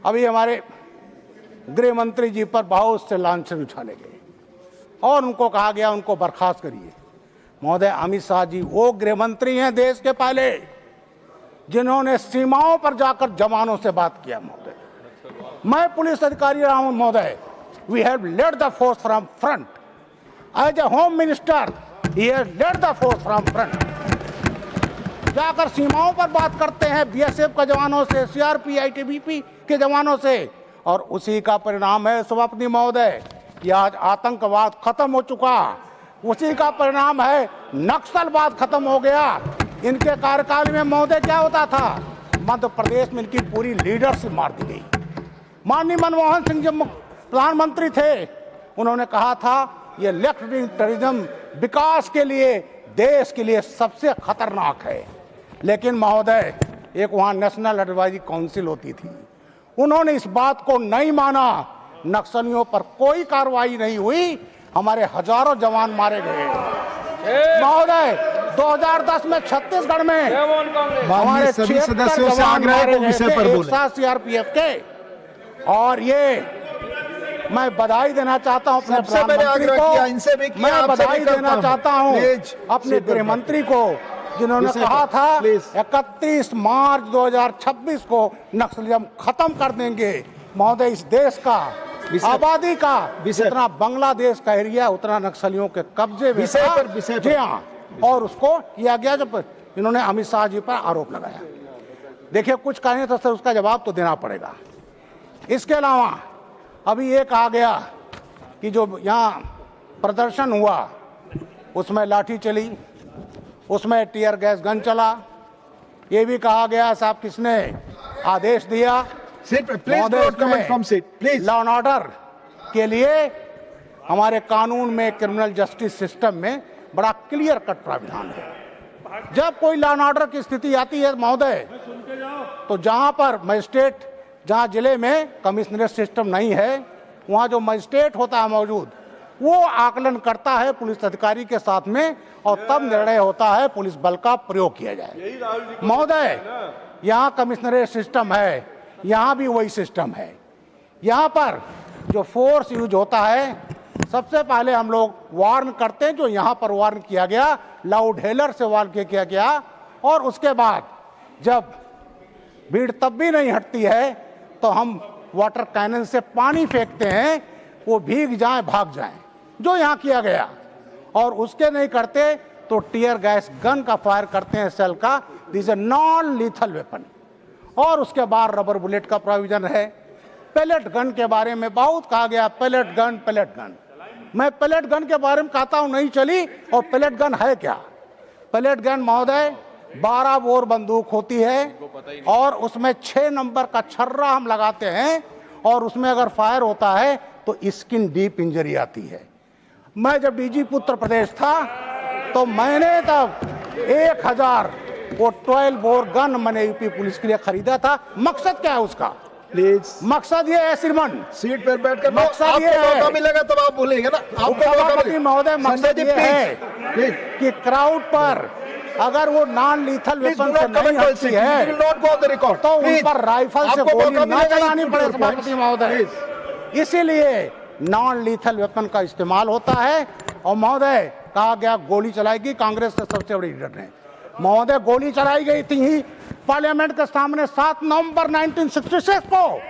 अभी हमारे गृह मंत्री जी पर बहुत से लांछन उछाले गए और उनको कहा गया उनको बर्खास्त करिए। महोदय, अमित शाह जी वो गृह मंत्री हैं देश के पहले जिन्होंने सीमाओं पर जाकर जवानों से बात किया। महोदय, मैं पुलिस अधिकारी रहा हूं। महोदय, we have led the force from front. As a home minister he has led the force from front. जाकर सीमाओं पर बात करते हैं बीएसएफ के जवानों से, सीआरपी आईटीबीपी के जवानों से, और उसी का परिणाम है सभापति महोदय कि आज आतंकवाद खत्म हो चुका। उसी का परिणाम है नक्सलवाद खत्म हो गया। इनके कार्यकाल में महोदय क्या होता था, मध्य प्रदेश में इनकी पूरी लीडरशिप मार दी गई। माननीय मनमोहन सिंह जब प्रधानमंत्री थे, उन्होंने कहा था ये लेफ्ट विंग टेररिज्म विकास के लिए, देश के लिए सबसे खतरनाक है। लेकिन महोदय, एक वहाँ नेशनल एडवाइजरी काउंसिल होती थी, उन्होंने इस बात को नहीं माना। नक्सलियों पर कोई कार्रवाई नहीं हुई, हमारे हजारों जवान मारे गए। महोदय, 2010 में छत्तीसगढ़ में हमारे सभी सदस्यों से आग्रह को विषय पर बोले। सीआरपीएफ के, और ये मैं बधाई देना चाहता हूं अपने प्रधानमंत्री को, मैं बधाई देना चाहता हूं अपने गृह मंत्री को जिन्होंने कहा था 31 मार्च 2026 को नक्सलिज्म खत्म कर देंगे। महोदय, इस देश का आबादी का जितना बांग्लादेश का एरिया उतना नक्सलियों के कब्जे में था। जी हाँ, और उसको किया गया जब इन्होंने अमित शाह जी पर आरोप लगाया। देखिए, कुछ कहें तो सर उसका जवाब तो देना पड़ेगा। इसके अलावा अभी ये कहा गया कि जो यहाँ प्रदर्शन हुआ उसमें लाठी चली, उसमें टीयर गैस गन चला। ये भी कहा गया साहब किसने आदेश दिया। लॉ एंड ऑर्डर के लिए हमारे कानून में, क्रिमिनल जस्टिस सिस्टम में बड़ा क्लियर कट प्राविधान है। जब कोई लॉ एंड ऑर्डर की स्थिति आती है महोदय, तो जहां पर मजिस्ट्रेट, जहां जिले में कमिश्नरेट सिस्टम नहीं है, वहां जो मजिस्ट्रेट होता है मौजूद, वो आकलन करता है पुलिस अधिकारी के साथ में, और तब निर्णय होता है पुलिस बल का प्रयोग किया जाए। महोदय, यहाँ कमिश्नरेट सिस्टम है, यहाँ भी वही सिस्टम है। यहाँ पर जो फोर्स यूज होता है, सबसे पहले हम लोग वार्न करते हैं, जो यहाँ पर वार्न किया गया लाउड हेलर से वार्न किया गया, और उसके बाद जब भीड़ तब भी नहीं हटती है तो हम वाटर कैनन से पानी फेंकते हैं, वो भीग जाएं भाग जाएं, जो यहाँ किया गया। और उसके नहीं करते तो टीयर गैस गन का फायर करते हैं, सेल का। This a non lethal weapon. और उसके बाद रबर बुलेट का प्रोविजन है। पैलेट गन के बारे में बहुत कहा गया, पैलेट गन। मैं पैलेट गन के बारे में कहता हूं नहीं चली। और पैलेट गन है क्या? पैलेट गन महोदय 12 बोर बंदूक होती है, और उसमें 6 नंबर का छर्रा हम लगाते हैं, और उसमें अगर फायर होता है तो स्किन डीप इंजरी आती है। मैं जब डीजीपी उत्तर प्रदेश था तो मैंने तब 1000 वो 12 बोर गन मैंने यूपी पुलिस के लिए खरीदा था। मकसद क्या है उसका? प्लीज, मकसद ये है श्रीमान, सीट पर बैठकर मकसद ये है, मिलेगा तब आप बोलेंगे ना। आपको महोदय मकसद ये है कि क्राउड पर अगर वो नॉन लीथल वेपन से नहीं हटती है तो उन पर राइफल से गोली न चलानी पड़े सभापति महोदय। इसीलिए नॉन लीथल वेपन का इस्तेमाल होता है। और महोदय कहा गया गोली चलाएगी, कांग्रेस के सबसे बड़ी लीडर ने महोदय गोली चलाई गई थी ही पार्लियामेंट के सामने 7 नवंबर 1966 को,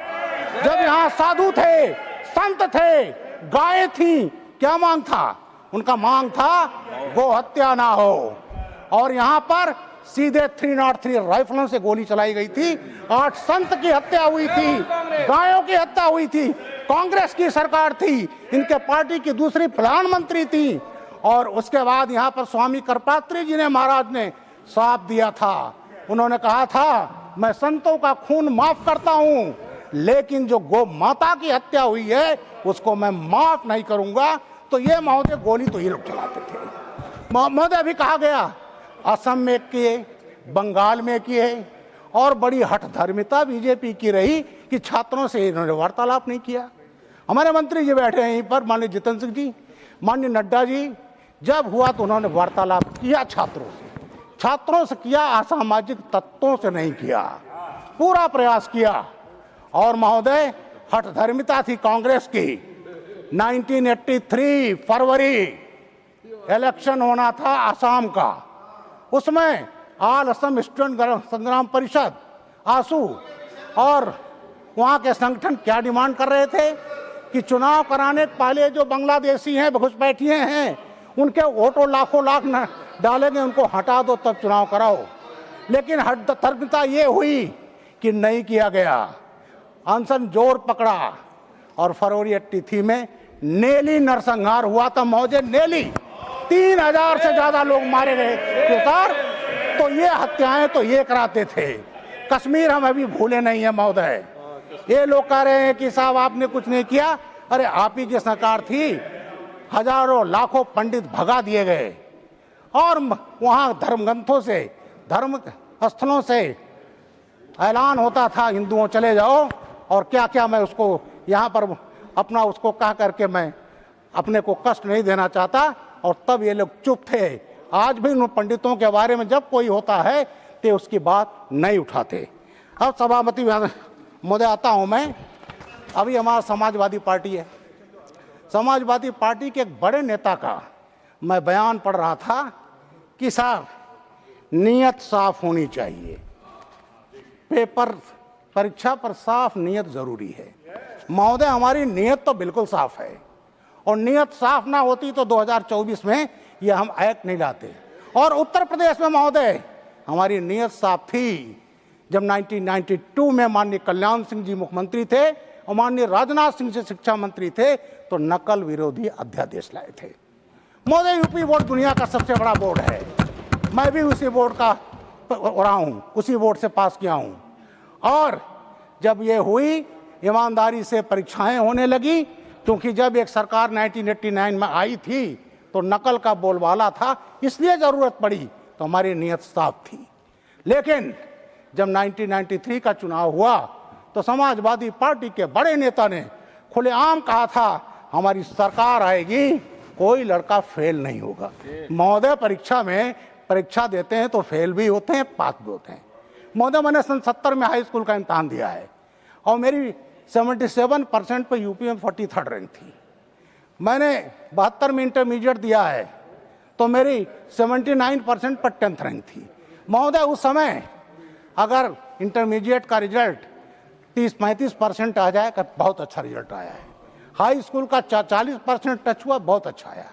जब यहाँ साधु थे, संत थे, गायें थी। क्या मांग था उनका? मांग था गो हत्या ना हो। और यहाँ पर सीधे 303 राइफलों से गोली चलाई गई थी। 8 संत की हत्या हुई थी, गायों की हत्या हुई थी। कांग्रेस की सरकार थी, इनके पार्टी की दूसरी प्रधानमंत्री थी। और उसके बाद यहाँ पर स्वामी करपात्री जी ने, महाराज ने साफ दिया था। उन्होंने कहा था मैं संतों का खून माफ करता हूँ, लेकिन जो गौ माता की हत्या हुई है उसको मैं माफ नहीं करूंगा। तो ये महोदय गोली तो ये लोग चलाते थे। महोदय अभी कहा गया असम में किए, बंगाल में किए, और बड़ी हठधर्मिता बीजेपी की रही कि छात्रों से इन्होंने वार्तालाप नहीं किया। हमारे मंत्री जी बैठे हैं यहीं पर, माननीय जितेंद्र सिंह जी, माननीय नड्डा जी, जब हुआ तो उन्होंने वार्तालाप किया छात्रों से किया, असामाजिक तत्वों से नहीं किया। पूरा प्रयास किया। और महोदय हठधर्मिता थी कांग्रेस की। 1983 फरवरी इलेक्शन होना था आसाम का, उसमें ऑल असम स्टूडेंट संग्राम परिषद आसू और वहाँ के संगठन क्या डिमांड कर रहे थे कि चुनाव कराने के पहले जो बांग्लादेशी हैं, घुसपैठिए हैं, उनके वोटों लाखों लाख न डालेंगे, उनको हटा दो तब चुनाव कराओ। लेकिन हठधर्मिता ये हुई कि नहीं किया गया, अनशन जोर पकड़ा और फरवरी 83 में नेली नरसंहार हुआ था महोदय। नेली 3000 से ज्यादा लोग मारे गए थे सर। तो ये हत्याएं तो ये कराते थे। कश्मीर हम अभी भूले नहीं है महोदय। ये लोग कह रहे हैं कि साहब आपने कुछ नहीं किया, अरे आप ही की सरकार थी, हजारों लाखों पंडित भगा दिए गए और वहां धर्मग्रंथों से, धर्म स्थलों से ऐलान होता था हिंदुओं चले जाओ, और क्या क्या मैं उसको यहाँ पर अपना उसको कह करके मैं अपने को कष्ट नहीं देना चाहता, और तब ये लोग चुप थे। आज भी उन पंडितों के बारे में जब कोई होता है तो उसकी बात नहीं उठाते। अब सभापति महोदय आता हूँ मैं। अभी हमारा समाजवादी पार्टी है, समाजवादी पार्टी के एक बड़े नेता का मैं बयान पढ़ रहा था कि साहब नीयत साफ होनी चाहिए, पेपर परीक्षा पर साफ नीयत जरूरी है। महोदय हमारी नीयत तो बिल्कुल साफ है, और नीयत साफ ना होती तो 2024 में ये हम एक्ट नहीं लाते। और उत्तर प्रदेश में महोदय हमारी नीयत साफ थी। जब 1992 में माननीय कल्याण सिंह जी मुख्यमंत्री थे और माननीय राजनाथ सिंह जी शिक्षा मंत्री थे, तो नकल विरोधी अध्यादेश लाए थे। महोदय यूपी बोर्ड दुनिया का सबसे बड़ा बोर्ड है, मैं भी उसी बोर्ड का रहा हूँ, उसी बोर्ड से पास किया हूँ। और जब ये हुई, ईमानदारी से परीक्षाएं होने लगी, क्योंकि जब एक सरकार 1989 में आई थी तो नकल का बोलबाला था, इसलिए जरूरत पड़ी, तो हमारी नीयत साफ थी। लेकिन जब 1993 का चुनाव हुआ तो समाजवादी पार्टी के बड़े नेता ने खुलेआम कहा था हमारी सरकार आएगी, कोई लड़का फेल नहीं होगा। महोदय परीक्षा में परीक्षा देते हैं तो फेल भी होते हैं, पास भी होते हैं। महोदय मैंने सन 70 में हाई स्कूल का इम्तहान दिया है और मेरी 77% पर यूपी में 43rd रैंक थी। मैंने 72 में इंटरमीडिएट दिया है तो मेरी 79% पर 10th रैंक थी। महोदय उस समय अगर इंटरमीडिएट का रिजल्ट 30-35% आ जाए, बहुत अच्छा रिजल्ट आया है। हाई स्कूल का 40% टच हुआ, बहुत अच्छा आया।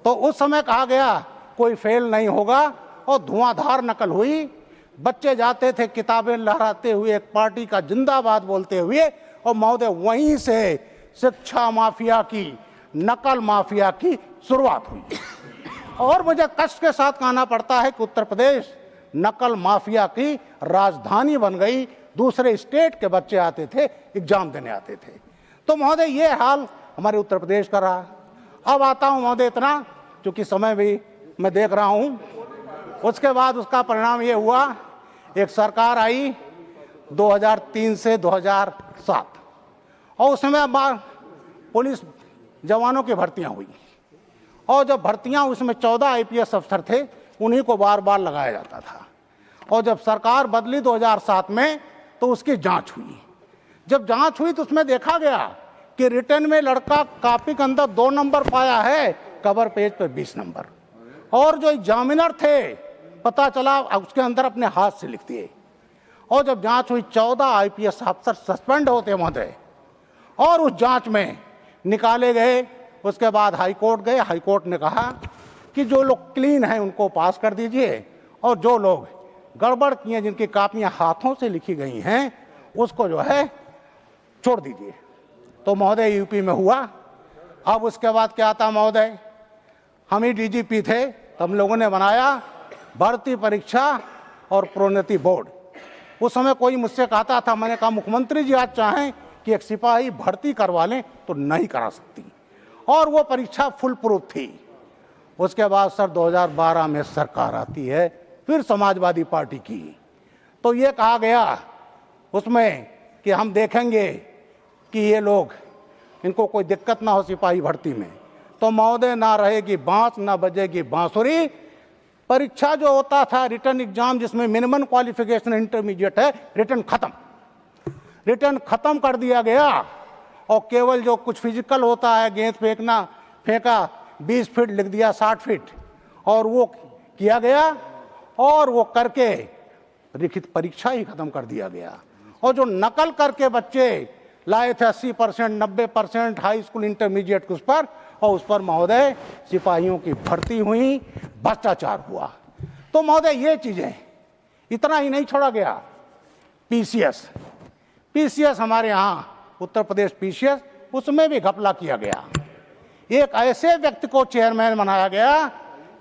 तो उस समय कहा गया कोई फेल नहीं होगा, और धुआंधार नकल हुई। बच्चे जाते थे किताबें लहराते हुए, एक पार्टी का जिंदाबाद बोलते हुए, और महोदय वहीं से शिक्षा माफिया की, नकल माफिया की शुरुआत हुई। और मुझे कष्ट के साथ कहना पड़ता है कि उत्तर प्रदेश नकल माफिया की राजधानी बन गई। दूसरे स्टेट के बच्चे आते थे, एग्जाम देने आते थे। तो महोदय ये हाल हमारे उत्तर प्रदेश का रहा। अब आता हूँ महोदय, इतना क्योंकि समय भी मैं देख रहा हूँ। उसके बाद उसका परिणाम ये हुआ, एक सरकार आई 2003 से 2007, और उसमें पुलिस जवानों की भर्तियां हुई, और जब भर्तियां उसमें 14 IPS अफसर थे, उन्हीं को बार बार लगाया जाता था। और जब सरकार बदली 2007 में तो उसकी जांच हुई। जब जांच हुई तो उसमें देखा गया कि रिटर्न में लड़का कॉपी के अंदर 2 नंबर पाया है, कवर पेज पर 20 नंबर, और जो एग्जामिनर थे पता चला उसके अंदर अपने हाथ से लिख दिए। और जब जांच हुई 14 IPS अफसर सस्पेंड होते महोदय, और उस जांच में निकाले गए। उसके बाद हाईकोर्ट गए, हाईकोर्ट ने कहा कि जो लोग क्लीन हैं उनको पास कर दीजिए, और जो लोग गड़बड़ किए, जिनकी कापियां हाथों से लिखी गई हैं, उसको जो है छोड़ दीजिए। तो महोदय यूपी में हुआ। अब उसके बाद क्या था महोदय, हम ही DGP थे, तो हम लोगों ने बनाया भर्ती परीक्षा और प्रोन्नति बोर्ड। उस समय कोई मुझसे कहता था, मैंने कहा मुख्यमंत्री जी आज चाहें कि एक सिपाही भर्ती करवा लें तो नहीं करा सकती, और वो परीक्षा फुल प्रूफ थी। उसके बाद सर 2012 में सरकार आती है, फिर समाजवादी पार्टी की। तो ये कहा गया उसमें कि हम देखेंगे कि ये लोग, इनको कोई दिक्कत ना हो सिपाही भर्ती में। तो महोदय ना रहेगी बांस ना बजेगी बांसुरी। परीक्षा जो होता था रिटर्न एग्जाम, जिसमें मिनिमम क्वालिफिकेशन इंटरमीडिएट है, रिटर्न खत्म। रिटर्न खत्म कर दिया गया और केवल जो कुछ फिजिकल होता है, गेंद फेंका 20 फीट लिख दिया 60 फीट, और वो किया गया और वो करके लिखित परीक्षा ही खत्म कर दिया गया। और जो नकल करके बच्चे लाए थे 80%, 90% हाई स्कूल इंटरमीडिएट उस पर, और उस पर महोदय सिपाहियों की भर्ती हुई, भ्रष्टाचार हुआ। तो महोदय ये चीजें, इतना ही नहीं छोड़ा गया। पीसीएस हमारे यहाँ उत्तर प्रदेश पीसीएस, उसमें भी घपला किया गया। एक ऐसे व्यक्ति को चेयरमैन बनाया गया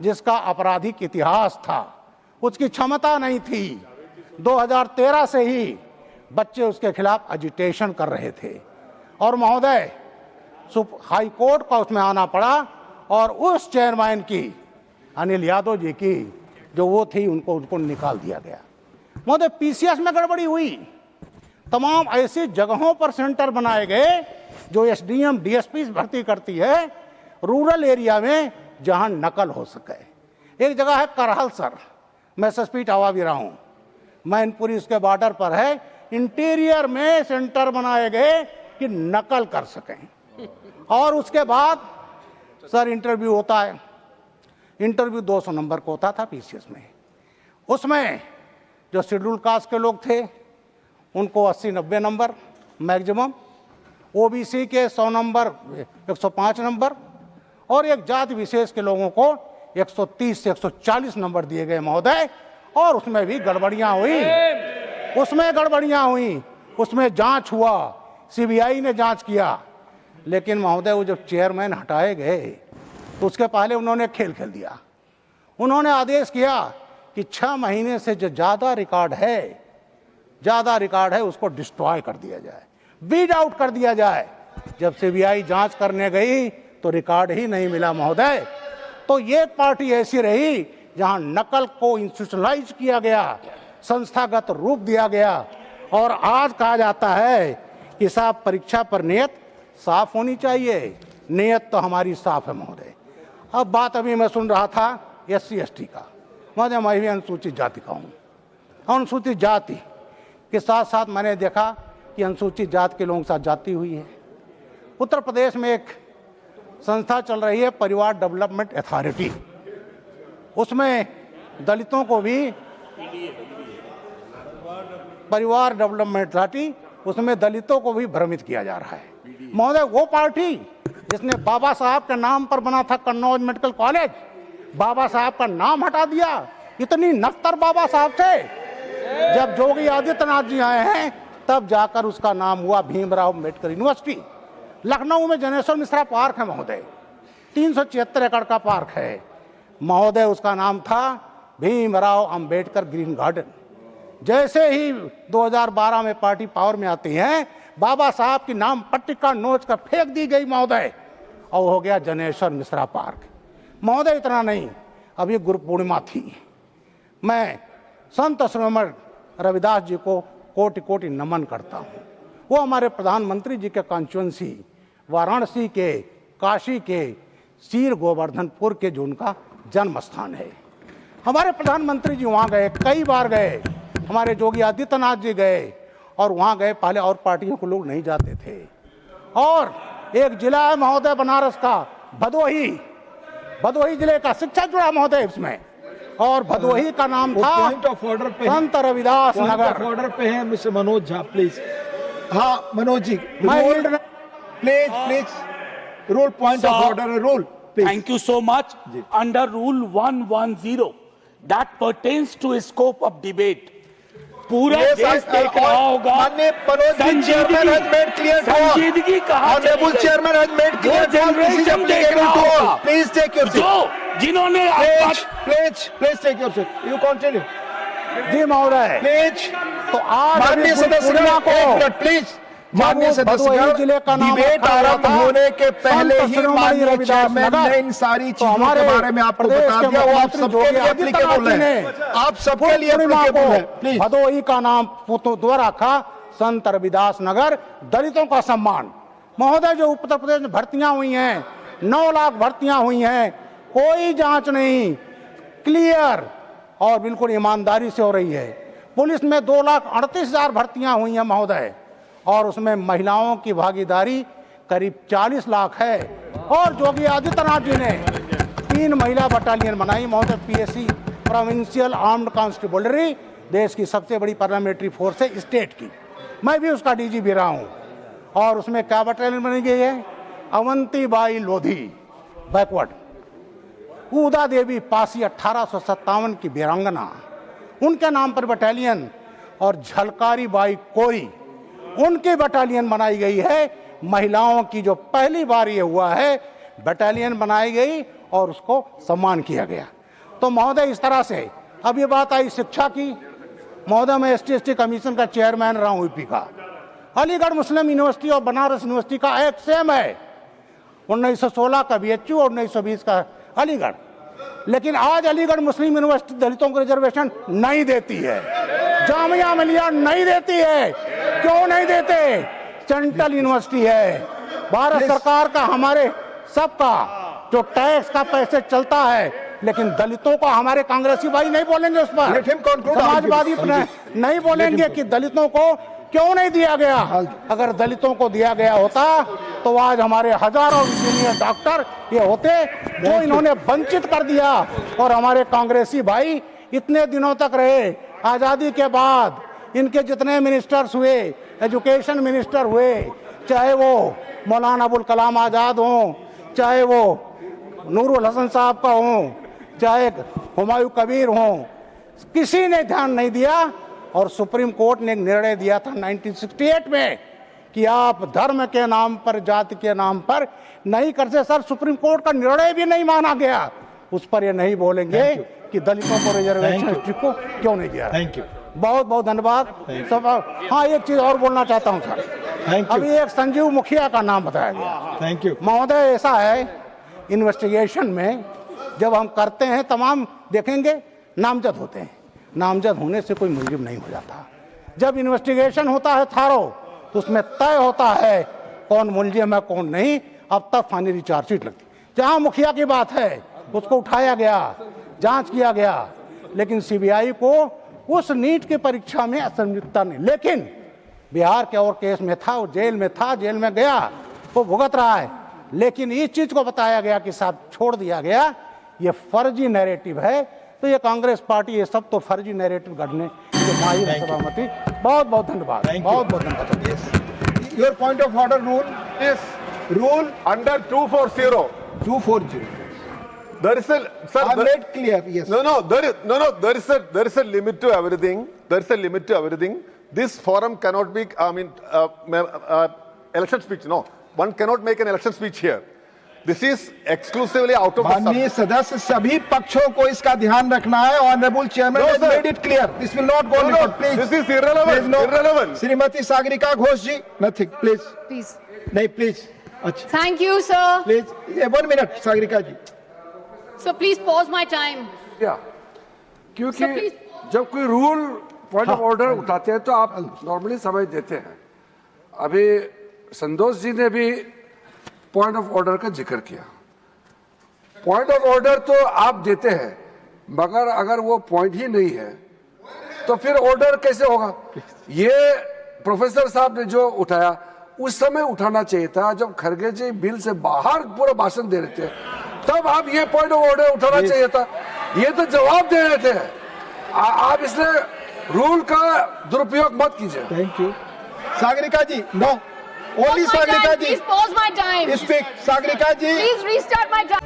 जिसका आपराधिक इतिहास था, उसकी क्षमता नहीं थी। 2013 से ही बच्चे उसके खिलाफ एजिटेशन कर रहे थे और महोदय हाई कोर्ट का उसमें आना पड़ा, और उस चेयरमैन की, अनिल यादव जी की जो वो थी, उनको निकाल दिया गया। महोदय पीसीएस में गड़बड़ी हुई, तमाम ऐसी जगहों पर सेंटर बनाए गए जो एसडीएम डीएसपी भर्ती करती है रूरल एरिया में जहां नकल हो सके। एक जगह है करहलसर, मैं सस्पीट हवा भी रहा हूं, मैनपुरी उसके बॉर्डर पर है, इंटीरियर में सेंटर बनाए गए कि नकल कर सकें। और उसके बाद सर इंटरव्यू होता है, इंटरव्यू 200 नंबर को होता था पीसीएस में। उसमें जो शेड्यूल कास्ट के लोग थे उनको 80-90 नंबर मैक्सिमम, ओबीसी के 100 नंबर 105 नंबर, और एक जाति विशेष के लोगों को 130 से 140 नंबर दिए गए महोदय। और उसमें भी गड़बड़ियां हुई, उसमें जांच हुआ, सीबीआई ने जांच किया, लेकिन महोदय वो जब चेयरमैन हटाए गए तो उसके पहले उन्होंने खेल खेल दिया। उन्होंने आदेश किया कि 6 महीने से जो ज़्यादा रिकॉर्ड है उसको डिस्ट्रॉय कर दिया जाए, वीड आउट कर दिया जाए। जब सीबीआई जांच करने गई तो रिकॉर्ड ही नहीं मिला महोदय। तो ये पार्टी ऐसी रही जहां नकल को इंस्टीट्यूशनलाइज किया गया, संस्थागत रूप दिया गया, और आज कहा जाता है कि साहब परीक्षा पर नियत साफ होनी चाहिए। नियत तो हमारी साफ है महोदय। अब बात अभी मैं सुन रहा था SC/ST का, महोदय मैं भी अनुसूचित जाति का हूँ। अनुसूचित जाति के साथ साथ मैंने देखा कि अनुसूचित जाति के लोगों के साथ जाति हुई है। उत्तर प्रदेश में एक संस्था चल रही है परिवार डेवलपमेंट अथॉरिटी, उसमें दलितों को भी परिवार डेवलपमेंट अथॉरिटी, उसमें दलितों को भी भ्रमित किया जा रहा है महोदय। वो पार्टी जिसने बाबा साहब के नाम पर बना था कन्नौज मेडिकल कॉलेज, बाबा साहब का नाम हटा दिया। इतनी नफ्तर बाबा साहब थे। जब योगी आदित्यनाथ जी आए हैं तब जाकर उसका नाम हुआ भीमराव अम्बेडकर यूनिवर्सिटी। लखनऊ में जनेश्वर मिश्रा पार्क है महोदय, 376 एकड़ का पार्क है महोदय, उसका नाम था भीमराव अंबेडकर ग्रीन गार्डन। जैसे ही 2012 में पार्टी पावर में आती है, बाबा साहब की नाम पट्टिका नोच कर फेंक दी गई महोदय, और हो गया जनेश्वर मिश्रा पार्क महोदय। इतना नहीं, अभी गुरु पूर्णिमा थी, मैं संत श्रीमद रविदास जी को कोटि कोटि नमन करता हूँ। वो हमारे प्रधानमंत्री जी के कॉन्स्टिट्यूएंसी वाराणसी के, काशी के, सीर गोवर्धनपुर के जो उनका जन्म स्थान है। हमारे प्रधानमंत्री जी वहाँ गए, कई बार गए, हमारे योगी आदित्यनाथ जी गए, और वहाँ गए, पहले और पार्टियों के लोग नहीं जाते थे। और एक जिला है महोदय बनारस का, भदोही जिले का शिक्षा जुड़ा महोदय इसमें, और भदोही का नाम था पॉइंट ऑफ ऑर्डर पे संत रविदास नगर। ऑर्डर पे है मिस्टर मनोज झा, प्लीज। हाँ Manoj ji, please rule, point of order rule. Thank you so much. Under Rule 110, that pertains to scope of debate. पूरा देश देख रहा होगा। संजीदगी कहाँ चली गई? वो जनरेशन देख रहा होगा। प्लीज टेक योर जो जिन्होंने please take your seat, you continue. जी महोदय, प्लीज। तो आज माननीय सदस्य को प्लीज, माननीय सदस्य, डिबेट आरंभ होने के पहले ही माननीय चेयरमैन ने इन सारी चीजों के बारे में आपको बता दिया। वो आप सबके लिए एप्लीकेबल है, आप सबके लिए एप्लीकेबल है। प्लीज। भदोही का नाम द्वारा रखा संत रविदास नगर, दलितों का सम्मान महोदय। जो उत्तर प्रदेश में भर्तियां हुई हैं, 9 लाख भर्तियां हुई हैं, कोई जांच नहीं, क्लियर और बिल्कुल ईमानदारी से हो रही है। पुलिस में 2,38,000 भर्तियां हुई हैं महोदय, और उसमें महिलाओं की भागीदारी करीब 40 लाख है। और योगी आदित्यनाथ जी ने 3 महिला बटालियन बनाई। महोदय, पीएससी प्रोविंशियल आर्म्ड कॉन्स्टेबलरी देश की सबसे बड़ी पार्लियामेंट्री फोर्स है स्टेट की, मैं भी उसका डीजी भी रहा हूँ। और उसमें क्या बटालियन बनी गई है? अवंतीबाई लोधी बैकवर्ड, उदा देवी पासी 1857 की वीरांगना, उनके नाम पर बटालियन, और झलकारी बाई कोरी उनकी बटालियन बनाई गई है। महिलाओं की जो पहली बार ये हुआ है बटालियन बनाई गई और उसको सम्मान किया गया। तो महोदय, इस तरह से अब ये बात आई शिक्षा की। महोदय, मैं ST/ST कमीशन का चेयरमैन रहा हूँ यूपी का। अलीगढ़ मुस्लिम यूनिवर्सिटी और बनारस यूनिवर्सिटी का एक सेम है, 1916 का BHU और 1920 का अलीगढ़। लेकिन आज अलीगढ़ मुस्लिम यूनिवर्सिटी दलितों को रिजर्वेशन नहीं देती है, जामिया मिलिया नहीं देती है। क्यों नहीं देते? सेंट्रल यूनिवर्सिटी है, भारत सरकार का, हमारे सबका जो टैक्स का पैसे चलता है, लेकिन दलितों को हमारे कांग्रेसी भाई नहीं बोलेंगे उस पर, समाजवादी नहीं बोलेंगे कि दलितों को क्यों नहीं दिया गया। अगर दलितों को दिया गया होता तो आज हमारे हजारों इंजीनियर डॉक्टर ये होते, जो इन्होंने वंचित कर दिया। और हमारे कांग्रेसी भाई इतने दिनों तक रहे, आजादी के बाद इनके जितने मिनिस्टर्स हुए, एजुकेशन मिनिस्टर हुए, चाहे वो मौलाना अबुल कलाम आजाद हों, चाहे वो नूरुल हसन साहब का हों, चाहे हुमायूं कबीर हों, किसी ने ध्यान नहीं दिया। और सुप्रीम कोर्ट ने एक निर्णय दिया था 1968 में कि आप धर्म के नाम पर, जाति के नाम पर नहीं कर सकते। सर, सुप्रीम कोर्ट का निर्णय भी नहीं माना गया, उस पर ये नहीं बोलेंगे कि दलितों को रिजर्वेशन को क्यों नहीं दिया। थैंक यू, बहुत बहुत धन्यवाद सब। हाँ, एक चीज और बोलना चाहता हूँ सर। अभी एक संजीव मुखिया का नाम बताया गया। थैंक यू महोदय, ऐसा है इन्वेस्टिगेशन में जब हम करते हैं तमाम देखेंगे नामजद होते हैं, नामजद होने से कोई मुलजिम नहीं हो जाता। जब इन्वेस्टिगेशन होता है थारो तो उसमें तय होता है कौन मुलजिम है कौन नहीं। अब तक फाइनली चार्जशीट लगती, जहां मुखिया की बात है उसको उठाया गया, जांच किया गया, लेकिन सीबीआई को उस नीट की परीक्षा में असंलिप्तता नहीं। लेकिन बिहार के और केस में था, वो जेल में था, जेल में गया, वो भुगत रहा है। लेकिन इस चीज को बताया गया कि साहब छोड़ दिया गया, ये फर्जी नैरेटिव है। तो ये कांग्रेस पार्टी ये सब तो फर्जी नैरेटिव गढ़ने के माहिर है। सभापति, बहुत बहुत धन्यवाद, बहुत बहुत धन्यवाद। Your point of order rule Yes, rule under 240. 240 There is a, sir, I made clear, yes. there is a limit to everything. There is a limit to everything. This forum cannot be, election speech. No, one cannot make an election speech here. This is exclusively out of the माननीय subject. सदस्य, सभी पक्षों को इसका ध्यान रखना है। Honourable chairman No, has sir. made it clear. This will not go on record, please. This is irrelevant. Please, no. Irrelevant. Shrimati Sagarika Ghosh ji, nothing, please. Please. नहीं, please. अच्छा, Thank you, sir. please. 1 minute, Sagarika ji. So please pause my time. क्या क्योंकि So please- जब कोई rule point of order उठाते हैं तो आप नॉर्मली समझ देते हैं। अभी संतोष जी ने भी पॉइंट ऑफ ऑर्डर का जिक्र किया। पॉइंट ऑफ ऑर्डर तो आप देते हैं, मगर अगर वो पॉइंट ही नहीं है तो फिर ऑर्डर कैसे होगा? ये प्रोफेसर साहब ने जो उठाया उस समय उठाना चाहिए था जब खरगे जी बिल से बाहर पूरा भाषण दे रहे थे, तब आप ये पॉइंट ऑफ ऑर्डर उठाना चाहिए था। ये तो जवाब दे रहे थे। आप इसलिए रूल का दुरुपयोग मत कीजिए। Thank you. Sagarika ji, no, only Pause my Sagarika time. Ji Please pause my time. Speak. Sagarika ji, Please restart my time.